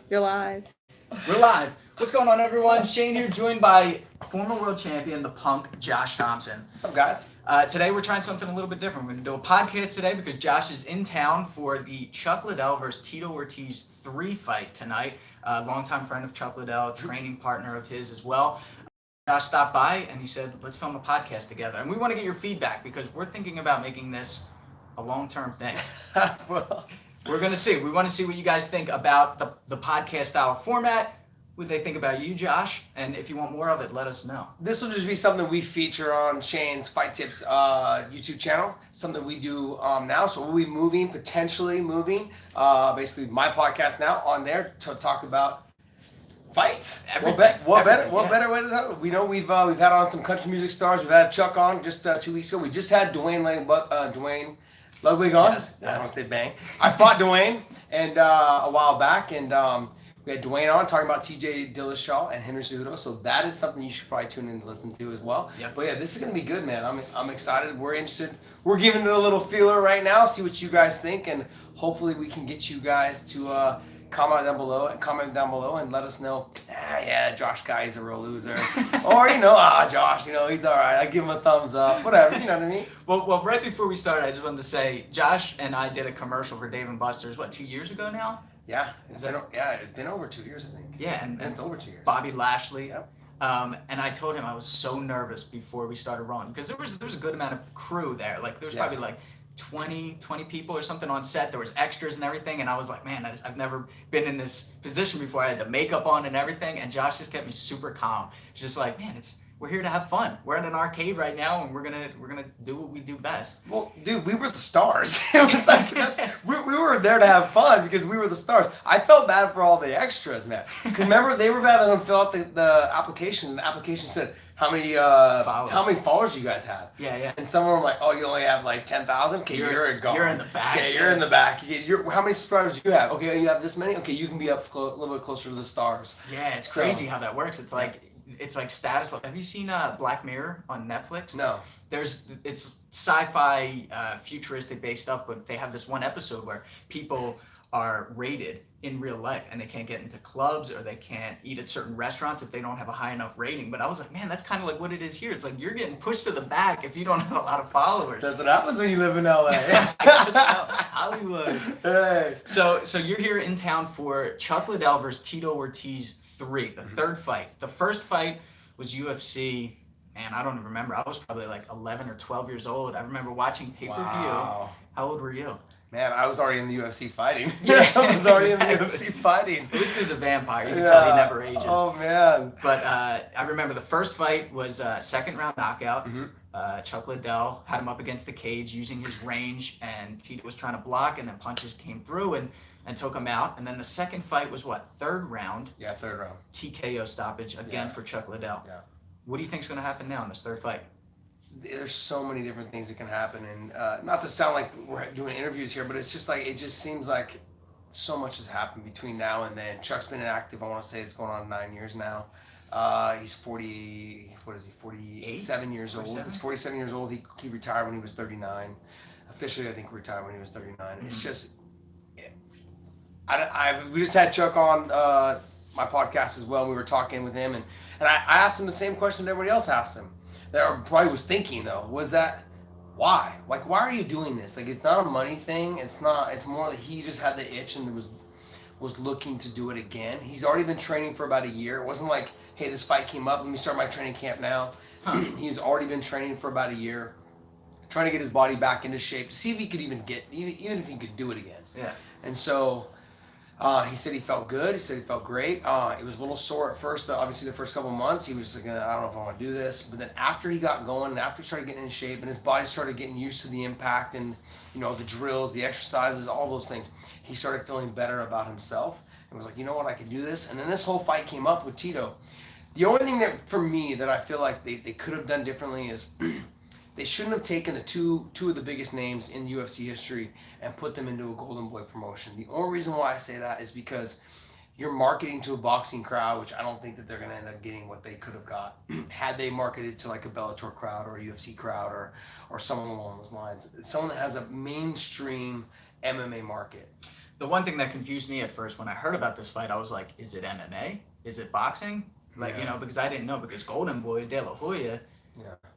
You're live. We're live. What's going on, everyone? Shane here, joined by former world champion, the Punk, Josh Thomson. What's up, guys? Today we're trying something a little bit different. We're going to do a podcast today because Josh is in town for the Chuck Liddell versus Tito Ortiz 3 fight tonight. Longtime friend of Chuck Liddell, training partner of his as well. Josh stopped by and he said, let's film a podcast together. And we want to get your feedback because we're thinking about making this a long-term thing. Well, We're going to see. We want to see what you guys think about the podcast style format. What they think about you, Josh. And if you want more of it, let us know. this will just be something we feature on Shane's Fight Tips YouTube channel. Something we do now. So we'll be potentially moving, basically my podcast now on there to talk about fights. What better way to talk? We know we've had on some country music stars. We've had Chuck on just 2 weeks ago. We just had Dwayne Ludwig on. Yes. I don't want to say bang. I fought Dwayne and a while back, and we had Dwayne on talking about TJ Dillashaw and Henry Cejudo. So that is something you should probably tune in to listen to as well. Yep. But yeah, this is gonna be good, man. I'm excited. We're interested. We're giving it a little feeler right now. See what you guys think, and hopefully we can get you guys to comment down below and let us know. Yeah, Josh guy is a real loser, or Josh, he's all right. I give him a thumbs up, whatever. You know what I mean? Well, right before we started, I just wanted to say, Josh and I did a commercial for Dave & Buster's, 2 years ago now? Yeah, it's been over 2 years, I think. Yeah, and It's over 2 years. Bobby Lashley. Yep. And I told him I was so nervous before we started rolling because there was a good amount of crew there. Like there was probably like 20 people or something on set. There was extras and everything, and I was like, man, I've never been in this position before. I had the makeup on and everything, and Josh just kept me super calm. It's just like, man, we're here to have fun. We're in an arcade right now, and we're gonna do what we do best. Well, dude, we were the stars. It was like we were there to have fun because we were the stars. I felt bad for all the extras, man. 'Cause remember, they were having them fill out the applications, and the application said how many followers you guys have. Yeah. And some of them were like, oh, you only have like 10,000. Okay, you're gone. You're in the back. Okay, you're in the back. How many subscribers do you have? Okay, you have this many. Okay, you can be up a little bit closer to the stars. Yeah, it's crazy how that works. It's like status. Have you seen Black Mirror on Netflix? No. It's sci-fi, futuristic based stuff, but they have this one episode where people are rated in real life and they can't get into clubs or they can't eat at certain restaurants if they don't have a high enough rating. But I was like, man, that's kind of like what it is here. It's like you're getting pushed to the back if you don't have a lot of followers. That's what happens when you live in LA. Hollywood. Hey. So you're here in town for Chuck Liddell versus Tito Ortiz 3, the third fight. The first fight was UFC. Man, I don't even remember. I was probably like 11 or 12 years old. I remember watching pay-per-view. Wow. How old were you? Man, I was already in the UFC fighting. Yeah, I was already in the exactly. UFC fighting. This dude's a vampire. You can tell he never ages. Oh, man. But I remember the first fight was a second-round knockout. Mm-hmm. Chuck Liddell had him up against the cage using his range, and Tito was trying to block, and then punches came through and took him out. And then the second fight was third round? Yeah, third round. TKO stoppage again for Chuck Liddell. Yeah. What do you think is going to happen now in this third fight? There's so many different things that can happen, and not to sound like we're doing interviews here, but it's just like, it just seems like so much has happened between now and then. Chuck's been inactive, I want to say it's going on 9 years now. He's 47 years old. 47? He's 47 years old. He retired when he was 39. Officially, I think retired when he was 39. Mm-hmm. It's just, we just had Chuck on my podcast as well, and we were talking with him, and I asked him the same question that everybody else asked him. That I probably was thinking though, was that why? Like, why are you doing this? Like, it's not a money thing. It's more that he just had the itch and was looking to do it again. He's already been training for about a year. It wasn't like, hey, this fight came up, let me start my training camp now. He's already been training for about a year, trying to get his body back into shape to see if he could even if he could do it again. Yeah. And so he said he felt good. He said he felt great. It was a little sore at first. Obviously, the first couple of months, he was like, I don't know if I want to do this. But then after he got going, and after he started getting in shape, and his body started getting used to the impact and the drills, the exercises, all those things, he started feeling better about himself and was like, you know what, I can do this. And then this whole fight came up with Tito. The only thing that for me that I feel like they could have done differently is they shouldn't have taken the two of the biggest names in UFC history and put them into a Golden Boy promotion. The only reason why I say that is because you're marketing to a boxing crowd, which I don't think that they're going to end up getting what they could have got had they marketed to like a Bellator crowd or a UFC crowd or someone along those lines. Someone that has a mainstream MMA market. The one thing that confused me at first when I heard about this fight, I was like, is it MMA? Is it boxing? Like, because I didn't know, because Golden Boy, De La Hoya,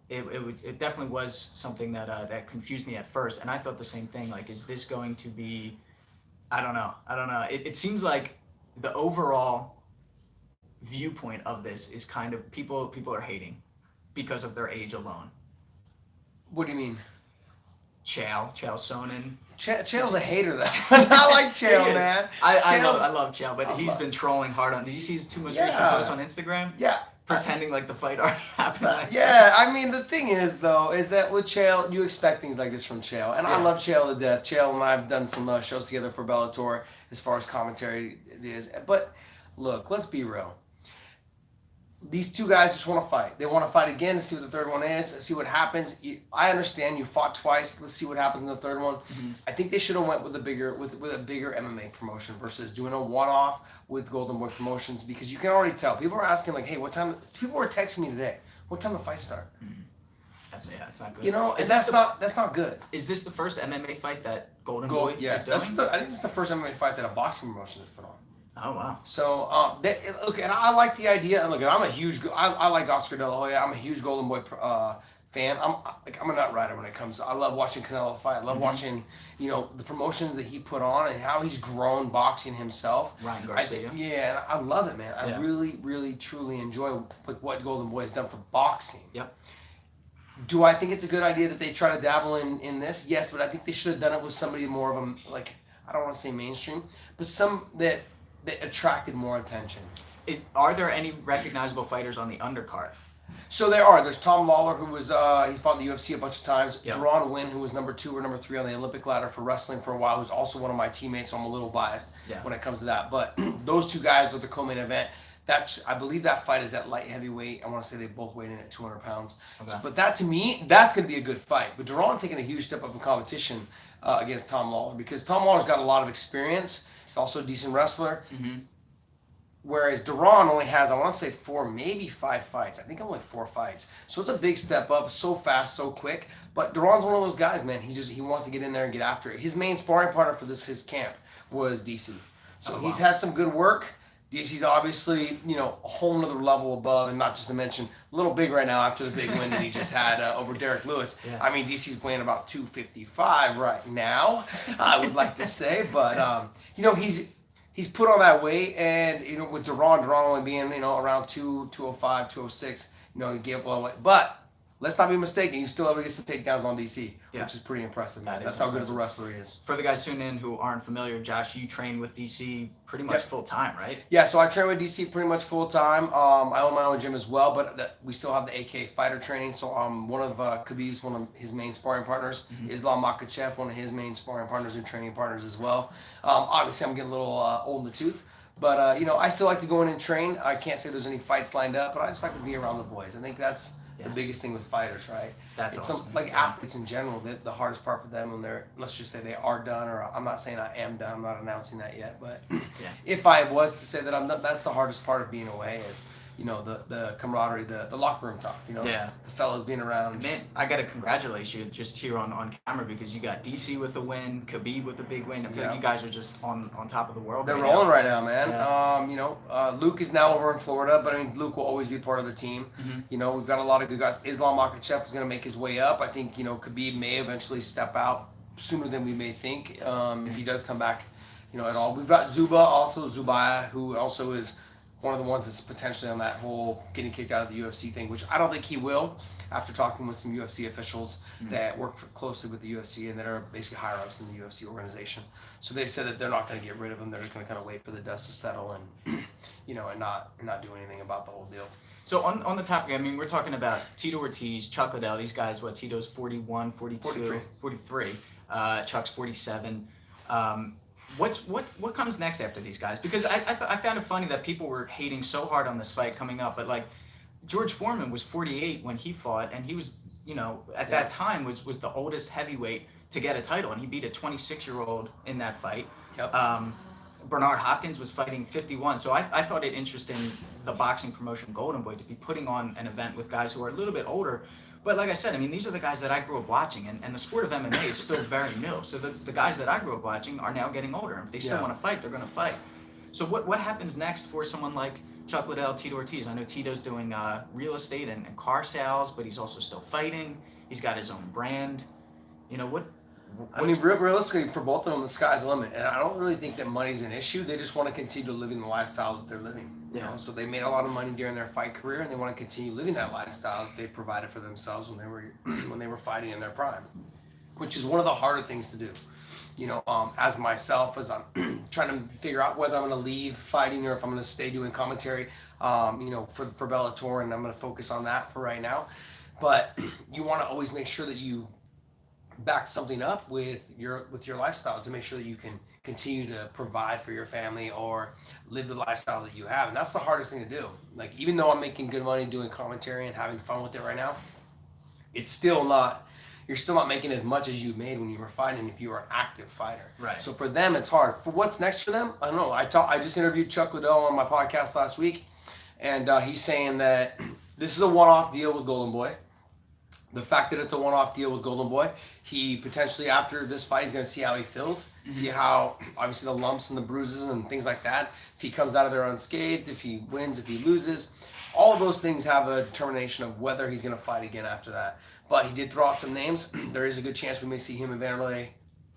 it definitely was something that that confused me at first. And I thought the same thing, like, is this going to be, I don't know. It seems like the overall viewpoint of this is kind of people are hating because of their age alone. What do you mean? Chael Sonnen. Chael's a hater, though. I like Chael, man. I love Chael, but he's been trolling hard on. Did you see his two most recent posts on Instagram? Yeah. Pretending like the fight already happened. I mean, the thing is, though, is that with Chael, you expect things like this from Chael. And I love Chael to death. Chael and I have done some shows together for Bellator as far as commentary is. But, look, let's be real. These two guys just want to fight. They want to fight again to see what the third one is, see what happens. I understand you fought twice. Let's see what happens in the third one. Mm-hmm. I think they should have went with a bigger MMA promotion versus doing a one-off with Golden Boy Promotions, because you can already tell. People are asking like, "Hey, what time?" People were texting me today. What time the fight start? Mm-hmm. It's not good. You know, that's not good. Is this the first MMA fight that Golden Boy is doing? I think it's the first MMA fight that a boxing promotion has put on. Oh wow! So look, and I like the idea. And look, I'm a huge. I like Oscar De La Hoya. I'm a huge Golden Boy fan. I'm a nut rider when it comes. I love watching Canelo fight. I love watching the promotions that he put on and how he's grown boxing himself. Ryan Garcia. And I love it, man. I really, really, truly enjoy what Golden Boy has done for boxing. Yep. Do I think it's a good idea that they try to dabble in this? Yes, but I think they should have done it with somebody more of a, like, I don't want to say mainstream, but some that attracted more attention. Are there any recognizable fighters on the undercard? So there are. There's Tom Lawler, who was he's fought in the UFC a bunch of times. Yep. Deron Wynn, who was number 2 or number 3 on the Olympic ladder for wrestling for a while, who's also one of my teammates, so I'm a little biased when it comes to that. But those two guys are the co-main event. I believe that fight is at light heavyweight. I want to say they both weighed in at 200 pounds. Okay. But that, to me, that's going to be a good fight. But Deron taking a huge step up in competition against Tom Lawler, because Tom Lawler's got a lot of experience. He's also a decent wrestler. Mm-hmm. Whereas Deron only has, I want to say 4, maybe 5 fights. I think only 4 fights. So it's a big step up, so fast, so quick. But Deron's one of those guys, man. He wants to get in there and get after it. His main sparring partner for his camp was DC. So he's had some good work. DC's obviously, a whole nother level above, and not just to mention, a little big right now after the big win that he just had over Derek Lewis. Yeah. I mean, DC's weighing about 255 right now, I would like to say. But, he's put on that weight, and, with Deron only being, around 205, 206, he gave up a lot of weight. But let's not be mistaken, he's still able to get some takedowns on DC, which is pretty impressive, man. That's how good of a wrestler he is. For the guys tuning in who aren't familiar, Josh, you train with DC pretty much full time, right? Yeah, so I train with DC pretty much full time. I own my own gym as well, but we still have the AK fighter training. So one of Khabib's, one of his main sparring partners, Islam Makhachev, one of his main sparring partners and training partners as well. Obviously, I'm getting a little old in the tooth. But, I still like to go in and train. I can't say there's any fights lined up, but I just like to be around the boys. I think that's the biggest thing with fighters, right? That's awesome. Athletes in general, the hardest part for them when they're, let's just say they are done, or I'm not saying I am done, I'm not announcing that yet, but if I was to say that I'm not, that's the hardest part of being away is, the camaraderie, the locker room talk, the fellas being around. Man, I got to congratulate you just here on camera, because you got DC with a win, Khabib with a big win. I feel like you guys are just on top of the world. They're rolling right now, man. Yeah. Luke is now over in Florida, but I mean, Luke will always be part of the team. Mm-hmm. We've got a lot of good guys. Islam Makhachev is going to make his way up. I think, Khabib may eventually step out sooner than we may think, if he does come back, at all. We've got Zubair, who also is one of the ones that's potentially on that whole getting kicked out of the UFC thing, which I don't think he will, after talking with some UFC officials that work closely with the UFC and that are basically higher-ups in the UFC organization. So they've said that they're not going to get rid of him. They're just going to kind of wait for the dust to settle and, and not do anything about the whole deal. So on the topic, I mean, we're talking about Tito Ortiz, Chuck Liddell, these guys, Tito's 41, 42, 43. Chuck's 47. What comes next after these guys? Because I found it funny that people were hating so hard on this fight coming up, but like George Foreman was 48 when he fought, and he was, at that time was the oldest heavyweight to get a title, and he beat a 26-year-old in that fight. Yep. Bernard Hopkins was fighting 51, so I thought it interesting, the boxing promotion Golden Boy, to be putting on an event with guys who are a little bit older. But like I said, I mean, these are the guys that I grew up watching, and the sport of MMA is still very new. So the guys that I grew up watching are now getting older. And if they still want to fight, they're going to fight. So what happens next for someone like Chuck Liddell, Tito Ortiz? I know Tito's doing real estate and car sales, but he's also still fighting. He's got his own brand. You know, I mean, realistically, for both of them, the sky's the limit. And I don't really think that money's an issue. They just want to continue living the lifestyle that they're living. You know, so they made a lot of money during their fight career, and they want to continue living that lifestyle that they provided for themselves when they were fighting in their prime, which is one of the harder things to do. You know, as myself, as I'm trying to figure out whether I'm going to leave fighting or if I'm going to stay doing commentary, you know, for Bellator, and I'm going to focus on that for right now. But you want to always make sure that you back something up with your lifestyle to make sure that you can continue to provide for your family or live the lifestyle that you have. And that's the hardest thing to do. Like, even though I'm making good money doing commentary and having fun with it right now, it's still not, you're still not making as much as you made when you were fighting if you were an active fighter. Right. So for them, it's hard. For what's next for them, I don't know. I just interviewed Chuck Liddell on my podcast last week, and he's saying that this is a one-off deal with Golden Boy. The fact that it's a one-off deal with Golden Boy, he potentially, after this fight, he's going to see how he feels, see how, obviously, the lumps and the bruises and things like that, if he comes out of there unscathed, if he wins, if he loses. All of those things have a determination of whether he's going to fight again after that. But he did throw out some names. There is a good chance we may see him in Vanderlei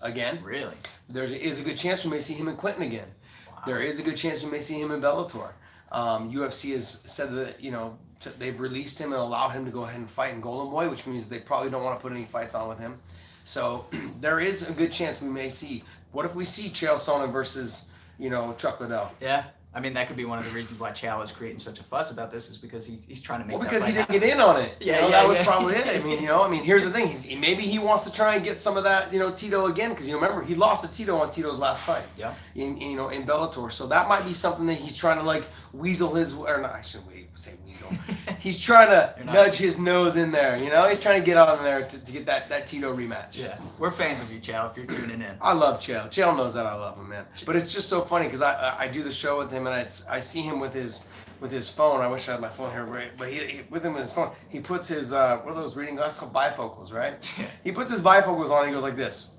again. Really? There is a good chance we may see him in Quentin again. Wow. There is a good chance we may see him in Bellator. UFC has said that, you know, they've released him and allowed him to go ahead and fight in Golden Boy, which means they probably don't want to put any fights on with him. So there is a good chance we may see. What if we see Chael Sonnen versus, you know, Chuck Liddell? Yeah. I mean, that could be one of the reasons why Chael is creating such a fuss about this, is because he's trying to make. Well, because he didn't get in on it. Yeah, that was probably it. I mean, here's the thing. Maybe he wants to try and get some of that, you know, Tito again, because you remember he lost to Tito on Tito's last fight. Yeah. In Bellator, so that might be something that he's trying to like weasel his, or not. I shouldn't say weasel. He's trying to nudge his nose in there. You know, he's trying to get on there to get that Tito rematch. Yeah, we're fans of you, Chael. If you're tuning in, I love Chael. Chael knows that I love him, man. But it's just so funny because I do the show with him, and I see him with his phone. I wish I had my phone here, right? But he with him with his phone, he puts his what are those reading glasses called? Bifocals, right? Yeah. He puts his bifocals on and he goes like this.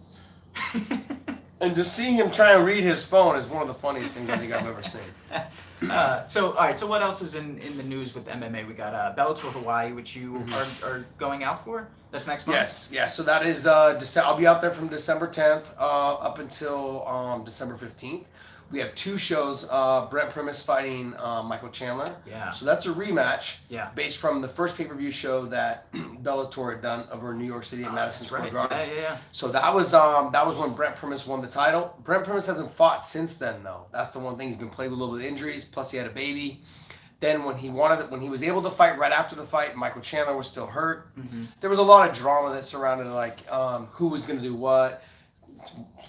And just seeing him try and read his phone is one of the funniest things I think I've ever seen. So all right. So what else is in the news with MMA? We got Bellator Hawaii, which you are going out for. That's next month. Yes, yeah. So that is I'll be out there from December 10th up until December 15th. We have two shows. Brent Primus fighting Michael Chandler. Yeah. So that's a rematch. Yeah. Based from the first pay-per-view show that Bellator had done over in New York City at Madison Square Garden. Yeah. So that was when Brent Primus won the title. Brent Primus hasn't fought since then though. That's the one thing. He's been plagued with a little bit of injuries. Plus he had a baby. Then when he was able to fight right after the fight, Michael Chandler was still hurt. Mm-hmm. There was a lot of drama that surrounded like who was going to do what.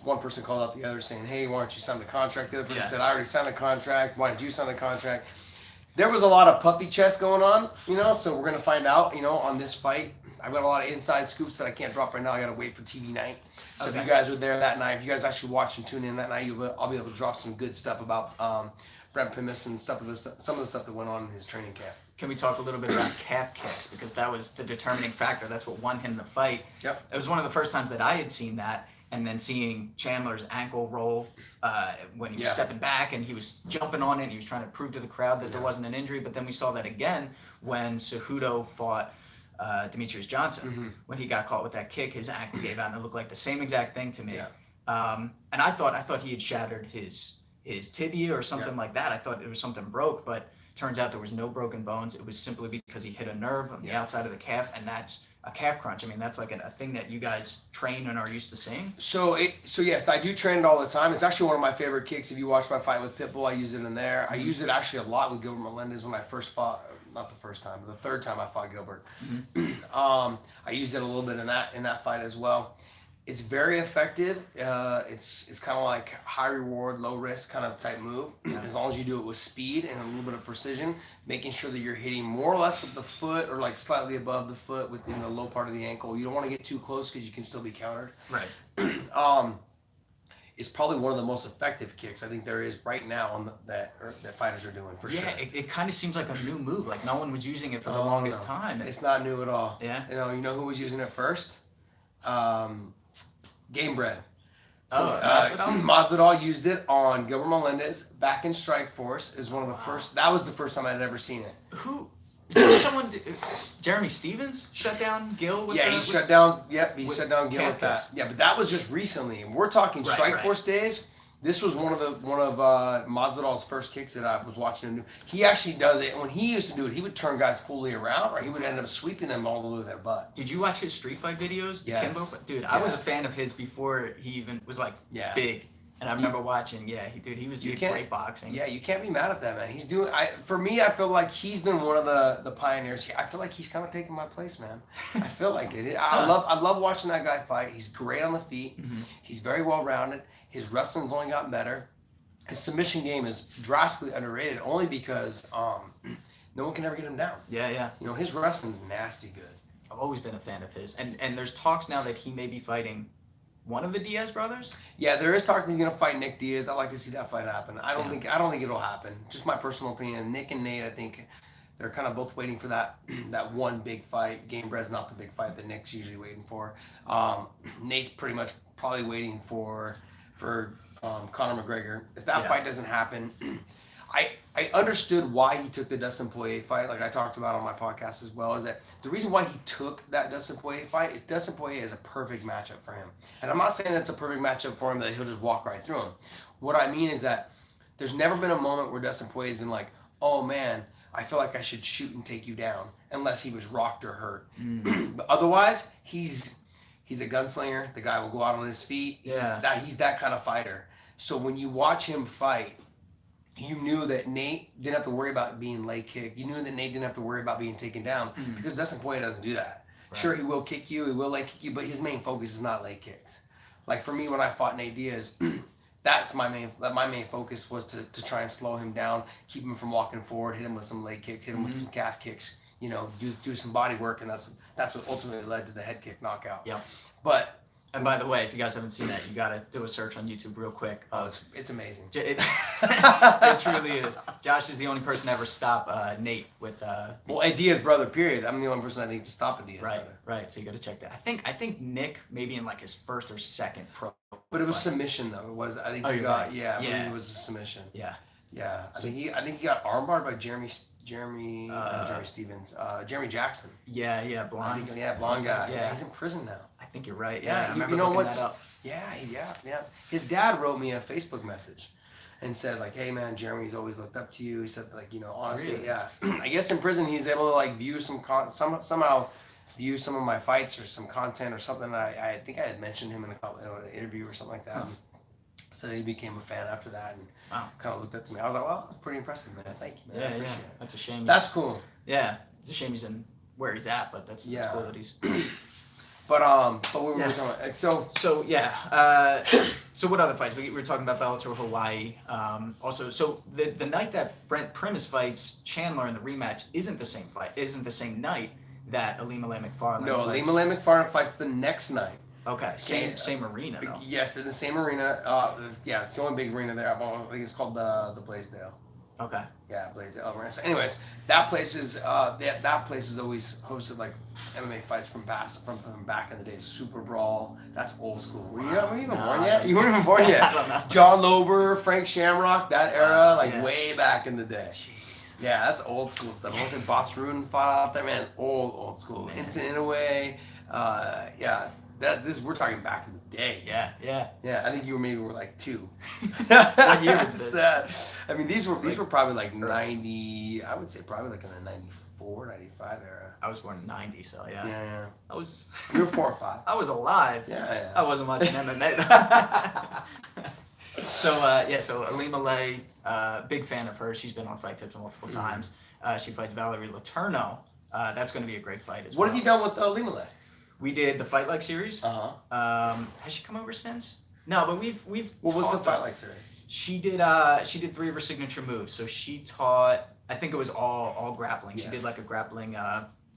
One person called out the other saying, hey, why don't you sign the contract? The other person said, I already signed the contract. Why did you sign the contract? There was a lot of puppy chess going on, you know, so we're going to find out, you know, on this fight. I've got a lot of inside scoops that I can't drop right now. I got to wait for TV night. So if you guys are there that night, if you guys actually watch and tune in that night, I'll be able to drop some good stuff about Brent Primus and some of the stuff that went on in his training camp. Can we talk a little bit about calf kicks? Because that was the determining factor. That's what won him the fight. Yep. It was one of the first times that I had seen that. And then seeing Chandler's ankle roll when he was stepping back and he was jumping on it and he was trying to prove to the crowd that there wasn't an injury. But then we saw that again when Cejudo fought Demetrius Johnson. When he got caught with that kick, his ankle gave out and it looked like the same exact thing to me. Yeah. And I thought he had shattered his tibia or something like that. I thought it was something broke, but turns out there was no broken bones. It was simply because he hit a nerve on the outside of the calf, and that's a calf crunch. I mean, that's like a thing that you guys train and are used to seeing. So yes, I do train it all the time. It's actually one of my favorite kicks. If you watch my fight with Pitbull, I use it in there. I use it actually a lot with Gilbert Melendez when I first fought. Not the first time, but the third time I fought Gilbert. I used it a little bit in that fight as well. It's very effective. It's kind of like high reward, low risk kind of type move. As long as you do it with speed and a little bit of precision, making sure that you're hitting more or less with the foot or like slightly above the foot within the low part of the ankle. You don't want to get too close because you can still be countered. Right. is probably one of the most effective kicks I think there is right now on that fighters are doing for sure. Yeah, it kind of seems like a new move. Like no one was using it for the longest time. It's not new at all. Yeah. You know who was using it first? Game Bread. So, Masvidal? Masvidal used it on Gilbert Melendez back in Strikeforce. Is one of the first. That was the first time I'd ever seen it. Who? Jeremy Stevens shut down Gil with he shut down. Yep, he shut down Gil with that. Yeah, but that was just recently. We're talking Strikeforce days. This was one of Masvidal's first kicks that I was watching. He actually does it. When he used to do it, he would turn guys fully around, or he would end up sweeping them all the way to their butt. Did you watch his street fight videos? Yes. Kimbo? Dude, I was a fan of his before he even was like big. And I remember watching. Yeah, he was great boxing. Yeah, you can't be mad at that, man. He's doing. For me, I feel like he's been one of the pioneers. I feel like he's kind of taking my place, man. I feel like it. I love watching that guy fight. He's great on the feet. Mm-hmm. He's very well rounded. His wrestling's only gotten better. His submission game is drastically underrated, only because no one can ever get him down. Yeah. You know, his wrestling's nasty good. I've always been a fan of his, and there's talks now that he may be fighting one of the Diaz brothers. Yeah, there is talk that he's gonna fight Nick Diaz. I'd like to see that fight happen. I don't think it'll happen. Just my personal opinion. Nick and Nate, I think they're kind of both waiting for that one big fight. Game Bread's not the big fight that Nick's usually waiting for. Nate's pretty much probably waiting for Conor McGregor. If that fight doesn't happen, I understood why he took the Dustin Poirier fight, like I talked about on my podcast as well, is that the reason why he took that Dustin Poirier fight is Dustin Poirier is a perfect matchup for him. And I'm not saying that's a perfect matchup for him that he'll just walk right through him. What I mean is that there's never been a moment where Dustin Poirier's been like, oh man, I feel like I should shoot and take you down, unless he was rocked or hurt. But otherwise, he's a gunslinger. The guy will go out on his feet. He's that kind of fighter. So when you watch him fight, you knew that Nate didn't have to worry about being leg kicked. You knew that Nate didn't have to worry about being taken down because Dustin Poirier doesn't do that. Right. Sure, he will kick you, he will leg kick you, but his main focus is not leg kicks. Like for me, when I fought Nate Diaz, that's my main focus was to try and slow him down, keep him from walking forward, hit him with some leg kicks, hit him with some calf kicks, you know, do some body work, and that's what ultimately led to the head kick knockout. Yeah. But and by the way, if you guys haven't seen that, you got to do a search on YouTube real quick. It's amazing. It truly is. Josh is the only person to ever stop Nate with. Well, a Diaz brother. Period. I'm the only person I think to stop a Diaz brother. Right. So you got to check that. I think Nick maybe in like his first or second pro. But it was submission though. It was. I think he got. Yeah. I believe it was a submission. Yeah. Yeah. I think he got armbarred by Jeremy Stevens. Jeremy Jackson. Yeah. Blonde. Blonde guy. Yeah. He's in prison now. I think you're right. Yeah. I remember you know looking what's? That up. Yeah. His dad wrote me a Facebook message and said like, "Hey man, Jeremy's always looked up to you." He said like, you know, honestly, really? yeah. I guess in prison he's able to like view somehow view some of my fights or some content or something. I think I had mentioned him in an interview or something like that. So he became a fan after that and kind of looked up to me. I was like, well, that's pretty impressive, man. Thank you, man. I appreciate it. That's a shame. That's cool. Yeah, it's a shame he's in where he's at, but that's cool that he's. But what were we talking about? Like, so what other fights? We were talking about Bellator Hawaii. Also, so the night that Brent Primus fights Chandler in the rematch isn't the same night that Ilima-Lei McFarland. No, Ilima-Lei McFarland fights the next night. Okay, same arena though. Yes, in the same arena. It's the only big arena there. I think it's called the Blaisdell. Okay. Yeah, Blaisdell Arena. So anyways, that place is always hosted like MMA fights from back in the day. Super Brawl. That's old school. Were you even born yet? You weren't even born yet. I don't know. John Lober, Frank Shamrock, that era, way back in the day. Jeez. Yeah, that's old school stuff. I want to say Boss Ruin fought out there, man. Old school. Instant Inouye. We're talking back in the day. Yeah. I think you were like 2. What year was this? I mean, these were probably like 90. I would say probably like in the 94, 95 era. I was born in 90, so yeah. Yeah. I was. You were 4 or 5. I was alive. Yeah. I wasn't watching MMA. So Ilima-Lei, big fan of hers. She's been on Fight Tips multiple times. She fights Valerie Letourneau. That's going to be a great fight as well. What have you done with Ilima-Lei? We did the Fight Like series. Has she come over since? No, but we've. What was the Fight Like series? She did 3 of her signature moves. So she taught. I think it was all grappling. Yes. She did like a grappling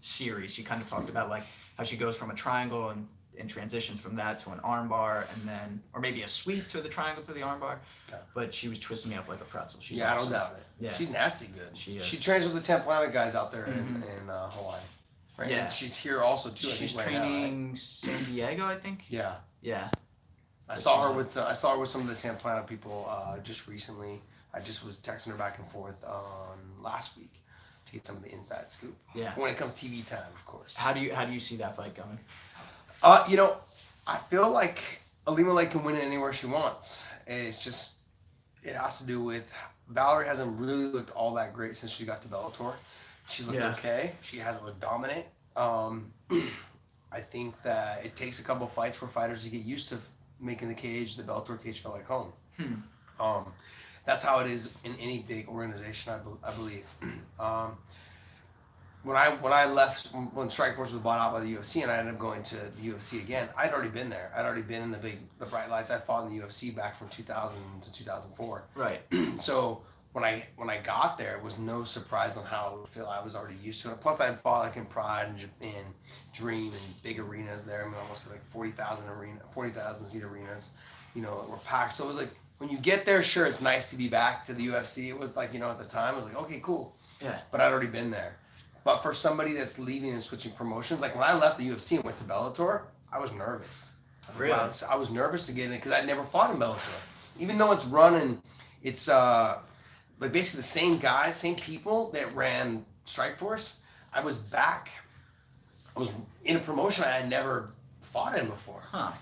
series. She kind of talked about like how she goes from a triangle and and transitions from that to an armbar, and then, or maybe a sweep to the triangle to the armbar. Yeah. But she was twisting me up like a pretzel. She's I awesome. don't doubt it. Yeah. She's nasty good. She is. She trains with the 10 Planet guys out there in Hawaii. Right? Yeah. And she's here also too. She's I think, training right? San Diego, I think. Yeah. Yeah. I saw her with some of the 10 Planet people just recently. I just was texting her back and forth last week to get some of the inside scoop. Yeah. When it comes TV time, of course. How do you see that fight going? I feel like Alima Lake can win it anywhere she wants. It's just, it has to do with Valerie hasn't really looked all that great since she got to Bellator. She looked okay. She hasn't looked dominant. I think that it takes a couple of fights for fighters to get used to making the Bellator cage feel like home. That's how it is in any big organization, I believe. When I left, when Strikeforce was bought out by the UFC and I ended up going to the UFC again, I'd already been there. I'd already been in the bright lights. I fought in the UFC back from 2000 to 2004. Right. So when I got there, it was no surprise on how I would feel. I was already used to it. Plus, I had fought like in Pride and Dream and big arenas there. I mean, almost like 40,000 seat arenas, that were packed. So it was like, when you get there, sure, it's nice to be back to the UFC. It was like, at the time, I was like, okay, cool. Yeah. But I'd already been there. But for somebody that's leaving and switching promotions, like when I left the UFC and went to Bellator, I was nervous. Really? I was nervous to get in because I'd never fought in Bellator. Even though it's running, it's like basically the same guys, same people that ran Strikeforce. I was back. I was in a promotion I had never fought in before. Huh.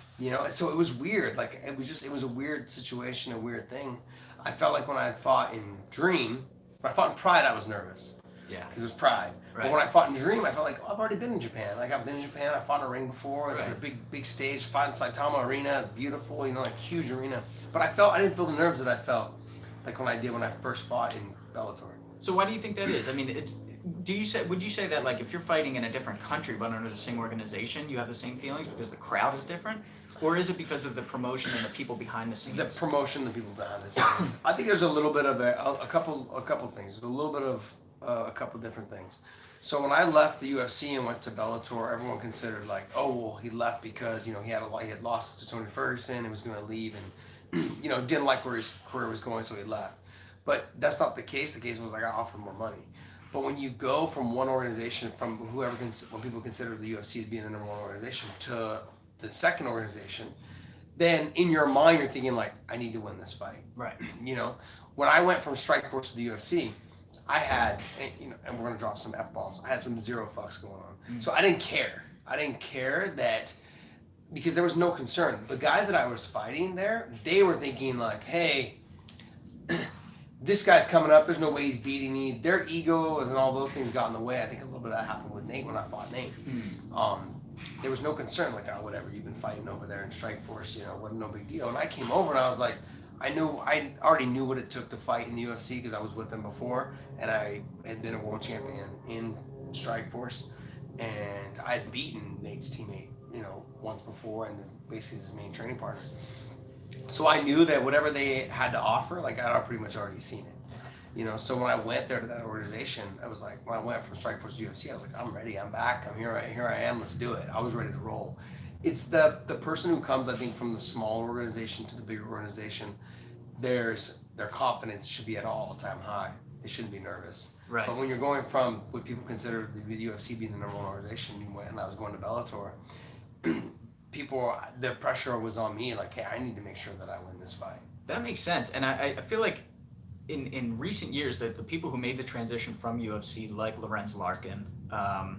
So it was weird. Like it was a weird situation, a weird thing. I felt like when I had fought in Dream, when I fought in Pride, I was nervous. Yeah. Because it was Pride. Right. But when I fought in Dream, I felt like, I've already been in Japan. Like I've been in Japan. I fought in a ring before. This is a big stage. Fight in Saitama Arena. It's beautiful. Like huge arena. But I didn't feel the nerves that I felt like when I first fought in Bellator. So why do you think that is? I mean, would you say that like if you're fighting in a different country but under the same organization, you have the same feelings because the crowd is different? Or is it because of the promotion and the people behind the scenes? The promotion, the people behind the scenes. I think there's a little bit of a couple things. There's a little bit of a couple different things. So when I left the UFC and went to Bellator, everyone considered like, oh well, he left because he had lost to Tony Ferguson and was going to leave and didn't like where his career was going, so he left. But that's not the case. The case was like I offered more money. But when you go from one organization, from when people consider the UFC as being the number one organization, to the second organization, then in your mind you're thinking like, I need to win this fight. Right. When I went from Strikeforce to the UFC, I had, and we're gonna drop some F-bombs. I had some zero fucks going on. So I didn't care. I didn't care that, because there was no concern. The guys that I was fighting there, they were thinking like, hey, this guy's coming up, there's no way he's beating me. Their ego and all those things got in the way. I think a little bit of that happened with Nate when I fought Nate. There was no concern, like, oh, whatever, you've been fighting over there in Strikeforce, wasn't no big deal. And I came over and I was like, I already knew what it took to fight in the UFC because I was with them before, and I had been a world champion in Strikeforce, and I had beaten Nate's teammate, once before, and basically his main training partner. So I knew that whatever they had to offer, like I'd pretty much already seen it. So when I went there to that organization, I was like, when I went from Strikeforce to UFC, I was like, I'm ready, I'm back, I'm here I am, let's do it. I was ready to roll. It's the person who comes, I think, from the small organization to the bigger organization, their confidence should be at all-time high. They shouldn't be nervous. Right. But when you're going from what people consider the UFC being the number one organization, and I was going to Bellator, the pressure was on me, like, hey, I need to make sure that I win this fight. That makes sense. And I feel like in recent years that the people who made the transition from UFC, like Lorenz Larkin, I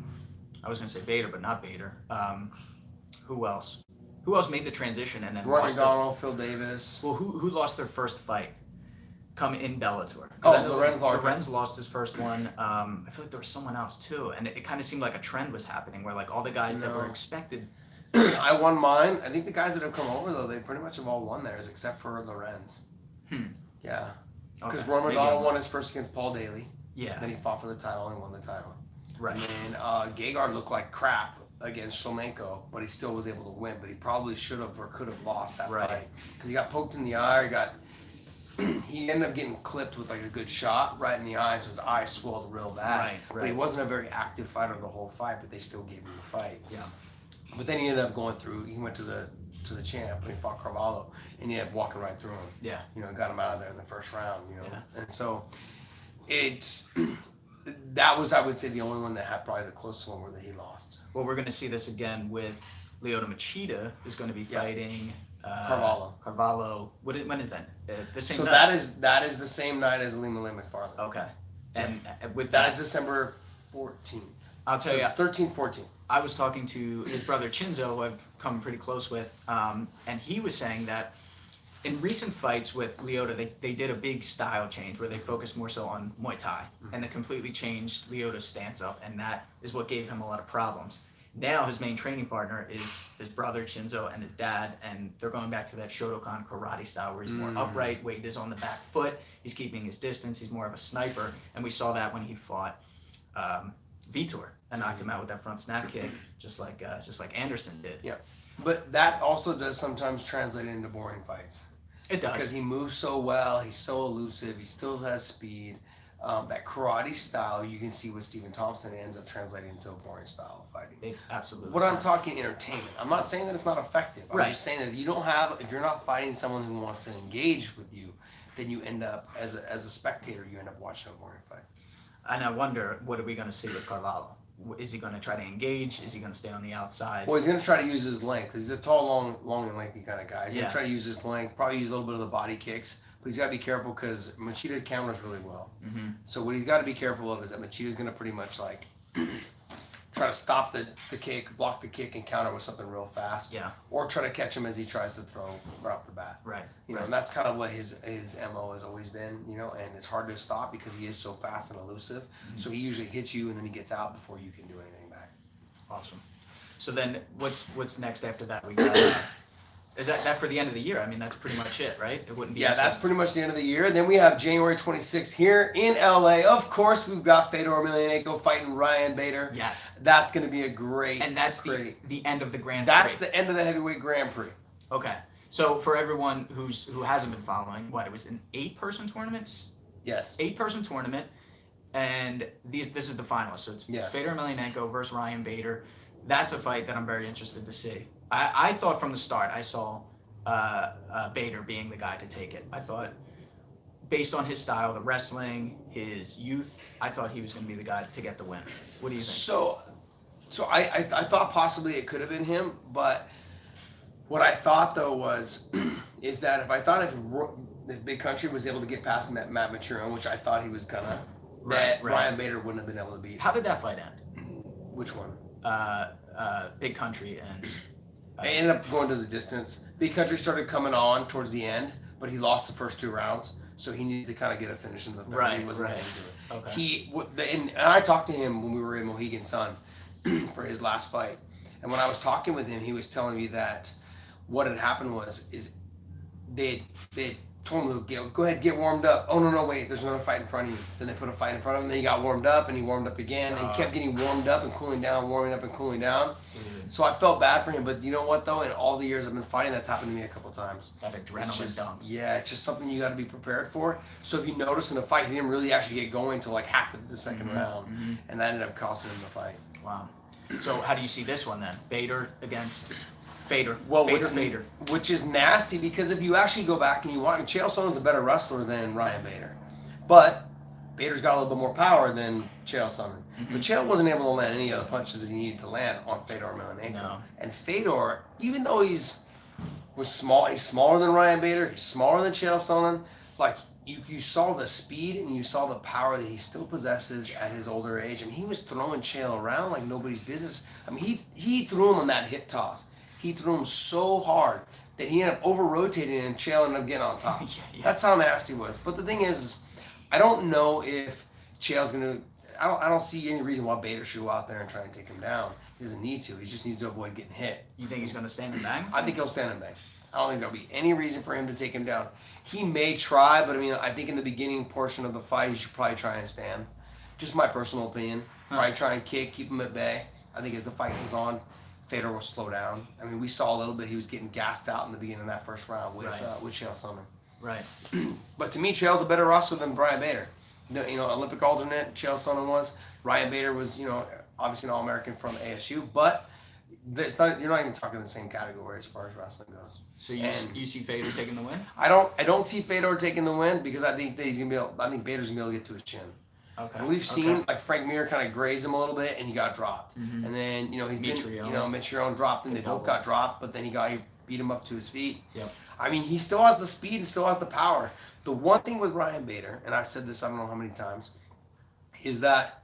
was going to say Bader, but not Bader. Who else? Who else made the transition and then Roy lost McDonald, Phil Davis. Well, who lost their first fight? Come in Bellator. Lorenz Larkin. Lorenz lost his first one. I feel like there was someone else too, and it kind of seemed like a trend was happening where like all the guys that were expected. I won mine. I think the guys that have come over though, they pretty much have all won theirs except for Lorenz. Yeah. Because Okay. Roy McDonald won his first against Paul Daly. Yeah. Then he fought for the title and won the title. Right. And then Gegard looked like crap against Shlemenko, but he still was able to win. But he probably should have or could have lost that fight because he got poked in the eye. He ended up getting clipped with like a good shot right in the eye, so his eye swelled real bad. Right. But he wasn't a very active fighter the whole fight, but they still gave him the fight. Yeah. But then he ended up going through. He went to the champ and he fought Carvalho, and he ended up walking right through him. Yeah. You know, got him out of there in the first round. You know, Yeah. and so that was, I would say, the only one that had probably the closest one where he lost. Well, we're going to see this again with Lyoto Machida is going to be fighting Carvalho. Carvalho. When is that? The same So night? that is the same night as Lima McFarland. Okay. And with That is December 14th. I'll tell you, 13th, 14th. I was talking to his brother Chinzo, who I've come pretty close with, and he was saying that in recent fights with Lyoto, they did a big style change where they focused more so on Muay Thai, and they completely changed Lyoto's stance up, and that is what gave him a lot of problems. Now his main training partner is his brother Chinzo and his dad, and they're going back to that Shotokan karate style where he's more upright, weight is on the back foot, he's keeping his distance, he's more of a sniper, and we saw that when he fought Vitor and knocked him out with that front snap kick, just like Anderson did. Yeah, but that also does sometimes translate into boring fights. It does. Because he moves so well, he's so elusive, he still has speed. That karate style, you can see with Stephen Thompson, it ends up translating into a boring style of fighting. It absolutely. What I'm talking entertainment. I'm not saying that it's not effective. I'm Right. just saying that if you're not fighting someone who wants to engage with you, then you end up as a spectator, you end up watching a boring fight. And I wonder, what are we going to see with Carvalho? Is he going to try to engage? Is he going to stay on the outside? Well, he's going to try to use his length. He's a tall, long and lengthy kind of guy. He's going to try to use his length, probably use a little bit of the body kicks. But he's got to be careful because Machida counters really well. Mm-hmm. So what he's got to be careful of is that Machida's going to pretty much like try to stop the kick, block the kick, and counter with something real fast. Yeah. Or try to catch him as he tries to throw right off the bat. Right. You know, and that's kind of what his MO has always been, you know, and it's hard to stop because he is so fast and elusive. Mm-hmm. So he usually hits you and then he gets out before you can do anything back. Awesome. So then what's next after that? We got is that for the end of the year? I mean, that's pretty much it, right? It wouldn't be. Yeah, that's pretty much the end of the year. Then we have January 26th here in LA. Of course, we've got Fedor Emelianenko fighting Ryan Bader. Yes. That's going to be a great. And that's the end of the Grand Prix. That's the end of the heavyweight Grand Prix. Okay. So for everyone who hasn't been following, it was an 8-person tournament? Yes. 8-person tournament, and this is the finalist. So it's Fedor Emelianenko versus Ryan Bader. That's a fight that I'm very interested to see. I thought from the start I saw Bader being the guy to take it. I thought, based on his style, the wrestling, his youth, I thought he was going to be the guy to get the win. What do you think? So I thought possibly it could have been him, but what I thought though is that if Big Country was able to get past Matt Maturin, which I thought he was gonna, Ryan Bader wouldn't have been able to beat. How did that fight end? Which one? Big Country and. It ended up going to the distance. Big Country started coming on towards the end, but he lost the first 2 rounds, so he needed to kind of get a finish in the third. Right, he wasn't able to do it. Okay. And I talked to him when we were in Mohegan Sun for his last fight, and when I was talking with him, he was telling me that what had happened is they told him to go ahead, get warmed up. Oh no, wait, there's another fight in front of you. Then they put a fight in front of him. Then he got warmed up, and he warmed up again. And he kept getting warmed up and cooling down, warming up and cooling down. So I felt bad for him, but you know what though? In all the years I've been fighting, that's happened to me a couple times. That adrenaline dump. Yeah, it's just something you got to be prepared for. So if you notice in the fight, he didn't really actually get going till like half of the second round, and that ended up costing him the fight. Wow. So how do you see this one then? Bader against Fedor. Well, Fedor. Which is nasty because if you actually go back and you watch, Chael Sonnen's a better wrestler than Ryan Bader, but Bader's got a little bit more power than Chael Sonnen. But Chael wasn't able to land any of the punches that he needed to land on Fedor Emelianenko. No. And Fedor, even though he's smaller than Ryan Bader, he's smaller than Chael Sonnen. Like you saw the speed and you saw the power that he still possesses at his older age. I mean, he was throwing Chael around like nobody's business. I mean, he threw him on that hip toss. He threw him so hard that he ended up over-rotating and Chael ended up getting on top. Yeah. That's how nasty he was. But the thing is I don't know if Chael's going to... I don't see any reason why Bader should go out there and try and take him down. He doesn't need to. He just needs to avoid getting hit. You think he's going to stand and bang? I think he'll stand and bang. I don't think there'll be any reason for him to take him down. He may try, but I mean, I think in the beginning portion of the fight, he should probably try and stand. Just my personal opinion. Probably try and kick, keep him at bay. I think as the fight goes on, Fedor will slow down. I mean, we saw a little bit. He was getting gassed out in the beginning of that first round with Chael Sonnen. Right. But to me, Chael's a better wrestler than Brian Bader. You know, Olympic alternate, Chael Sonnen was. Ryan Bader was, you know, obviously an All-American from ASU. But It's not. You're not even talking the same category as far as wrestling goes. So you see Fedor taking the win? I don't see Fedor taking the win because I think that he's gonna be able. I think Fedor's gonna be able to get to his chin. Okay. And we've seen like Frank Mir kind of graze him a little bit, and he got dropped. Mm-hmm. And then he's Mitrione. been Mitrione dropped, and they both got dropped. But then he beat him up to his feet. Yep. I mean, he still has the speed and still has the power. The one thing with Ryan Bader, and I've said this I don't know how many times, is that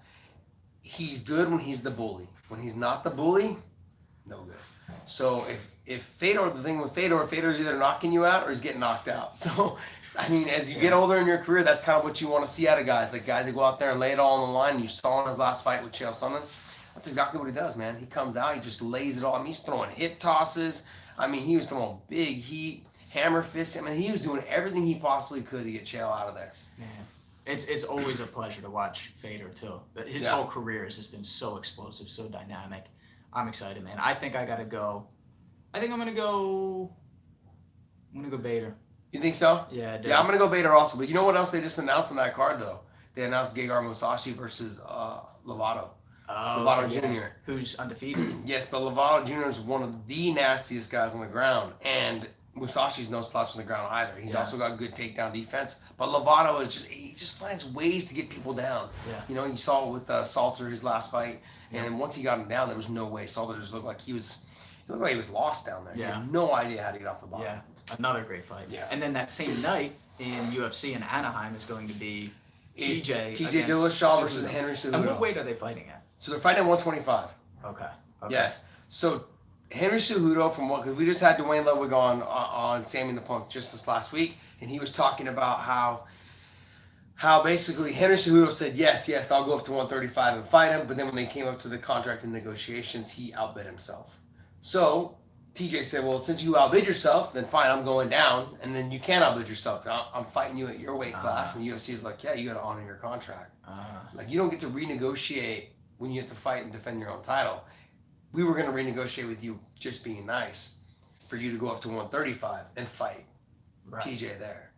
he's good when he's the bully. When he's not the bully, no good. So if Fedor, the thing with Fedor's either knocking you out or he's getting knocked out. So, I mean, as you get older in your career, that's kind of what you want to see out of guys. Like guys that go out there and lay it all on the line. You saw in his last fight with Chael Sonnen. That's exactly what he does, man. He comes out, he just lays it all. I mean, he's throwing hip tosses. I mean, he was throwing big heat, hammer fists. I mean, he was doing everything he possibly could to get Chael out of there. Man, it's always a pleasure to watch Fedor too. His whole career has just been so explosive, so dynamic. I'm excited, man. I think I gotta go. I think I'm gonna go Bader. You think so? Yeah, I do. Yeah, I'm gonna go Bader also. But you know what else they just announced on that card though? They announced Gegard Mousasi versus Lovato. Lovato Jr. Who's undefeated. Yes, but Lovato Jr. is one of the nastiest guys on the ground, and Musashi's no slouch on the ground either. He's also got good takedown defense, but Lovato is he just finds ways to get people down. Yeah. You saw it with Salter his last fight, and once he got him down, there was no way. Salter just looked like he was lost down there. Yeah. He had no idea how to get off the bottom. Yeah, another great fight. Yeah. And then that same night in UFC in Anaheim is going to be TJ Dillashaw versus Henry Cejudo. And what weight are they fighting at? So they're fighting at 125. Okay. Yes. So Henry Cejudo, because we just had Dwayne Ludwig on Sammy the Punk just this last week, and he was talking about how basically Henry Cejudo said, yes, I'll go up to 135 and fight him, but then when they came up to the contract and negotiations, he outbid himself. So TJ said, well, since you outbid yourself, then fine, I'm going down, and then you can't outbid yourself. I'm fighting you at your weight class, and the UFC is like, yeah, you got to honor your contract. Like, you don't get to renegotiate when you have to fight and defend your own title. We were going to renegotiate with you just being nice for you to go up to 135 and fight TJ there.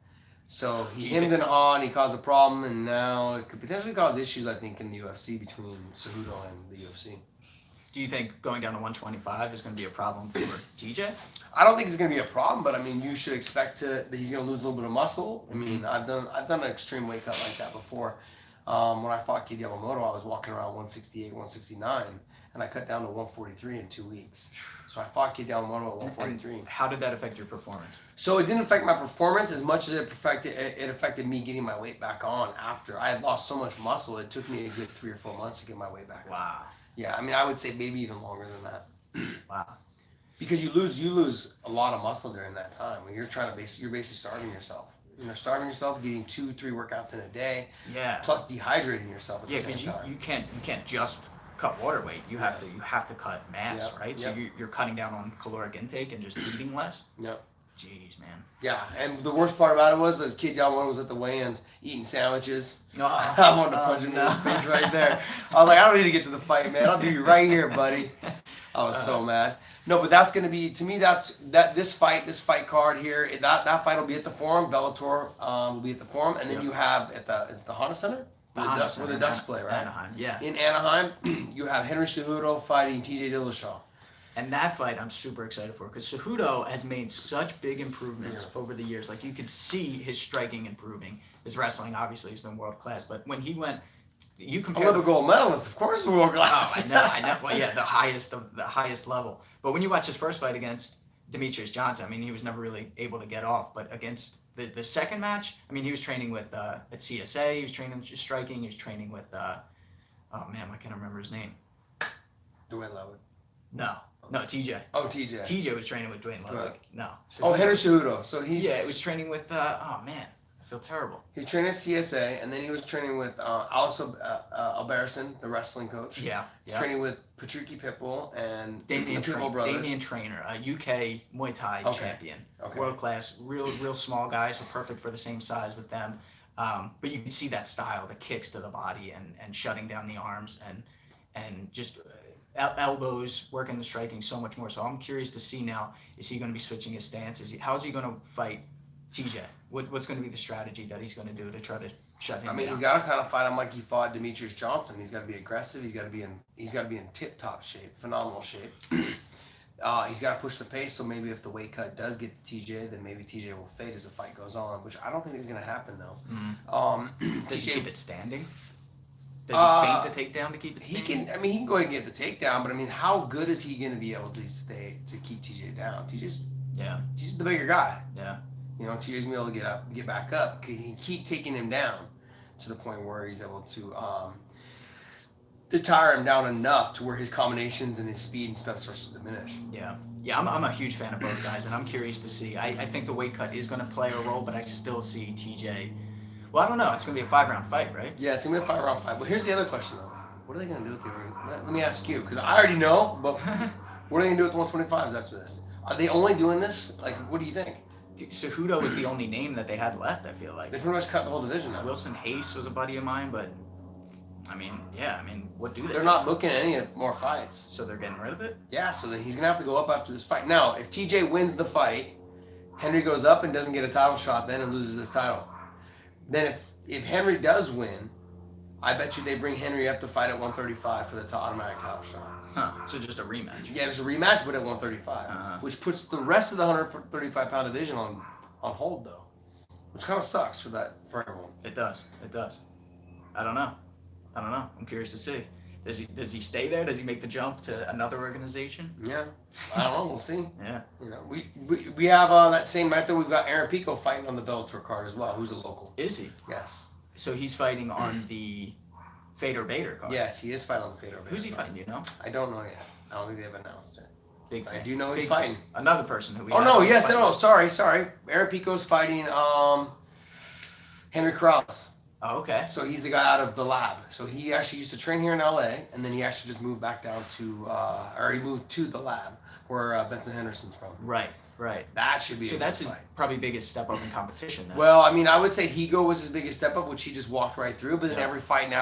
So he hemmed and hawed, he caused a problem, and now it could potentially cause issues, I think, in the UFC between Cejudo and the UFC. Do you think going down to 125 is going to be a problem for TJ? I don't think it's going to be a problem, but I mean, you should expect that he's going to lose a little bit of muscle. I mean, I've done an extreme weight cut like that before. When I fought Kid Yamamoto, I was walking around 168, 169, and I cut down to 143 in 2 weeks. So I fought Kid Yamamoto at 143. And how did that affect your performance? So it didn't affect my performance as much as it affected me getting my weight back on after. I had lost so much muscle, it took me a good 3 or 4 months to get my weight back on. Wow. Yeah, I mean, I would say maybe even longer than that. Wow. Because you lose a lot of muscle during that time when you're you're basically starving yourself. Starving yourself, getting 2-3 workouts in a day. Yeah. Plus dehydrating yourself at the same because time. you can't just cut water weight. You have to cut mass, right? So you're cutting down on caloric intake and just eating less. Yep. Jeez, man. Yeah, and the worst part about it was Kid Yamamoto was at the weigh-ins eating sandwiches. No. I wanted to punch him in his face right there. I was like, I don't need to get to the fight, man. I'll do you right here, buddy. I was so mad. No, but that's going to be, to me, this fight card here, that fight will be at the Forum. Bellator will be at the Forum. And then you have it's the Honda Center? Where the Ducks play, right? Anaheim, yeah. In Anaheim, you have Henry Cejudo fighting TJ Dillashaw. And that fight I'm super excited for because Cejudo has made such big improvements over the years. Like you could see his striking improving. His wrestling obviously has been world class, but when he went, you compare Olympic gold medalist, of course, world class. Oh, I know. Well, yeah, the highest level. But when you watch his first fight against Demetrius Johnson, I mean, he was never really able to get off. But against the second match, I mean, he was training with at CSA. He was training striking. He was training with oh man, I can't remember his name. Dwayne Ludwig. No, TJ. Oh, TJ. TJ was training with Dwayne Ludwig. Right. No. Oh, Henry Cejudo. So he's... Yeah, it was training with, oh man, I feel terrible. He trained at CSA, and then he was training with Alice Alberson, the wrestling coach. Yeah. Training with Patricky Pitbull and Damian the Pitbull brothers. Damian Trainer, a UK Muay Thai champion. Okay. World class, real small guys, so perfect for the same size with them. But you can see that style, the kicks to the body and shutting down the arms and just... elbows, working the striking so much more. So I'm curious to see now, is he going to be switching his stance? How is he going to fight TJ? What's going to be the strategy that he's going to do to try to shut him I mean, down. he's got to kind of fight him like he fought Demetrius Johnson. He's got to be aggressive. He's got to be in tip-top shape, phenomenal shape. He's got to push the pace. So maybe if the weight cut does get to TJ, then maybe TJ will fade as the fight goes on, which I don't think is going to happen though. Does he TJ, keep it standing? Does he feint the takedown to keep it he standing? can. I mean, he can go ahead and get the takedown, but I mean, how good is he going to be able to stay to keep TJ down? TJ's the bigger guy. Yeah. You know, TJ's gonna be able to get back up. He can keep taking him down to the point where he's able to tire him down enough to where his combinations and his speed and stuff starts to diminish. Yeah. I'm a huge fan of both guys, and I'm curious to see. I think the weight cut is going to play a role, but I still see TJ. Well, I don't know. It's going to be a 5-round fight, right? Yeah, it's gonna be a 5-round fight. But here's the other question though: what are they gonna do with the? Let me ask you, because I already know. But what are they gonna do with the 125s after this? Are they only doing this? Like, what do you think? Cejudo was the only name that they had left, I feel like. They pretty much cut the whole division now. Wilson Hayes was a buddy of mine, but I mean, what do they? They're not booking any more fights. So they're getting rid of it? Yeah, so then he's gonna have to go up after this fight. Now, if TJ wins the fight, Henry goes up and doesn't get a title shot then and loses his title. Then if Henry does win, I bet you they bring Henry up to fight at 135 for the automatic title shot. Huh. So just a rematch. Yeah, there's a rematch, but at 135, which puts the rest of the 135-pound division on hold, though, which kind of sucks for everyone. It does. I don't know. I'm curious to see. Does he stay there? Does he make the jump to another organization? Yeah, I don't know. We'll see. Yeah. You know, we have that same night though. We've got Aaron Pico fighting on the Bellator card as well. Who's a local? Is he? Yes. So he's fighting on the Fedor Bader card. Yes, he is fighting on the Fedor. Who's he fighting? Do you know? I don't know yet. I don't think they've announced it. Big fan. I do know he's Big fighting. fan. Another person who we. Oh no! Yes, no. Sorry. Aaron Pico's fighting Henry Cejudo. Oh, okay. So he's the guy out of the lab. So he actually used to train here in LA, and then he actually just moved back down to, or he moved to the lab where Benson Henderson's from. Right. That should be. So that's his probably biggest step up in competition. Then. Well, I mean, I would say Higo was his biggest step up, which he just walked right through. But then every fight now.